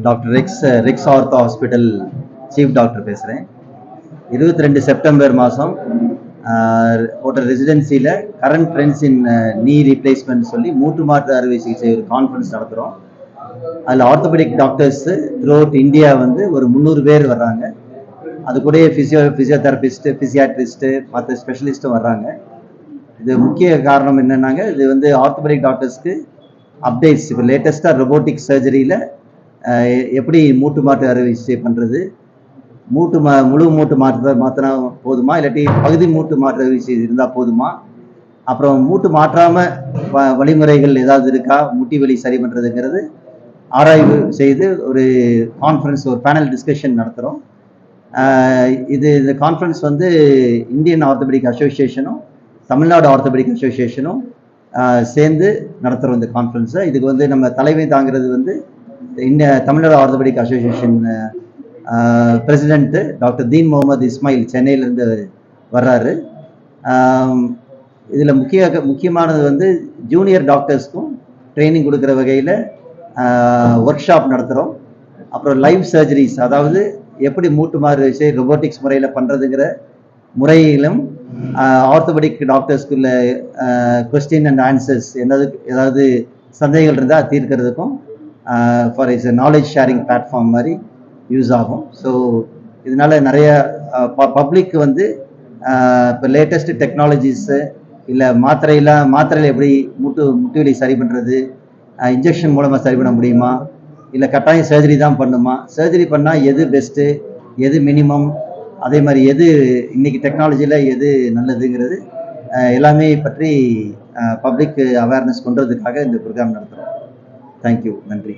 Doctor Rix ortho hospital chief doctor பேசுகிறேன். 22 September மாதம் hotel ரெசிடென்சியில் current trends in knee replacement சொல்லி மூட்டு மாற்று அறுவை சிகிச்சை ஒரு கான்ஃபரன்ஸ் நடத்துகிறோம். அதில் orthopaedic doctors through out India வந்து ஒரு 300 பேர் வர்றாங்க. அது கூட ஃபிசியோதெரபிஸ்ட்டு, ஃபிசியாட்ரிஸ்ட்டு, மற்ற ஸ்பெஷலிஸ்ட்டும் வர்றாங்க. இது முக்கிய காரணம் என்னன்னாங்க, இது வந்து ஆர்த்தோபெடிக் டாக்டர்ஸ்க்கு அப்டேட்ஸ். இப்போ லேட்டஸ்ட்டாக ரொபோட்டிக் சர்ஜரியில் எப்படி மூட்டு மாற்று அறுவை சிகிச்சை பண்ணுறது, முழு மூட்டு மாற்றினா போதுமா, இல்லாட்டி பகுதி மூட்டு மாற்று அறுவை சிகிச்சை இருந்தால் போதுமா, அப்புறம் மூட்டு மாற்றாமல் வழிமுறைகள் ஏதாவது இருக்கா, முட்டி வலி சரி பண்ணுறதுங்கிறது ஆராய்வு செய்து ஒரு கான்ஃபரன்ஸ், ஒரு பேனல் டிஸ்கஷன் நடத்துகிறோம். இந்த கான்ஃபரன்ஸ் வந்து இந்தியன் ஆர்த்தோபெடிக் அசோசியேஷனும் தமிழ்நாடு ஆர்த்தோபெடிக் அசோசியேஷனும் சேர்ந்து நடத்துகிறோம் இந்த கான்ஃபரன்ஸை. இதுக்கு வந்து நம்ம தலைமை தாங்கிறது வந்து Tamil Nadu orthopaedic association president doctor Deen Mohammed Ismail சென்னையிலேருந்து வர்றாரு. இதில் முக்கியமானது வந்து ஜூனியர் டாக்டர்ஸ்க்கும் ட்ரைனிங் கொடுக்குற வகையில் ஒர்க் ஷாப் நடத்துகிறோம். அப்புறம் லைவ் சர்ஜரிஸ், அதாவது எப்படி மூட்டு மாறு ரொபோட்டிக்ஸ் முறையில் பண்ணுறதுங்கிற முறையிலும் ஆர்த்தோபெடிக் டாக்டர்ஸ்க்குள்ள கொஸ்டின் அண்ட் ஆன்சர்ஸ் ஏதாவது சந்தேகங்கள் இருந்தால் தீர்க்கிறதுக்கும் for its knowledge sharing platform மாதிரி யூஸ் ஆகும். ஸோ இதனால நிறைய பப்ளிக் வந்து இப்போ லேட்டஸ்ட் டெக்னாலஜிஸு, இல்லை மாத்திரையில் எப்படி முட்டு வலி சரி பண்ணுறது, இன்ஜெக்ஷன் மூலமாக சரி பண்ண முடியுமா, இல்லை கட்டாயம் சர்ஜரி தான் பண்ணுமா, சர்ஜரி பண்ணால் எது பெஸ்ட்டு, எது மினிமம், அதே மாதிரி எது இன்னைக்கு டெக்னாலஜியில் எது நல்லதுங்கிறது எல்லாமே பற்றி பப்ளிக் அவேர்னஸ் கொண்டதுக்காக இந்த ப்ரோக்ராம் நடத்துகிறோம். தேங்க்யூ, நன்றி.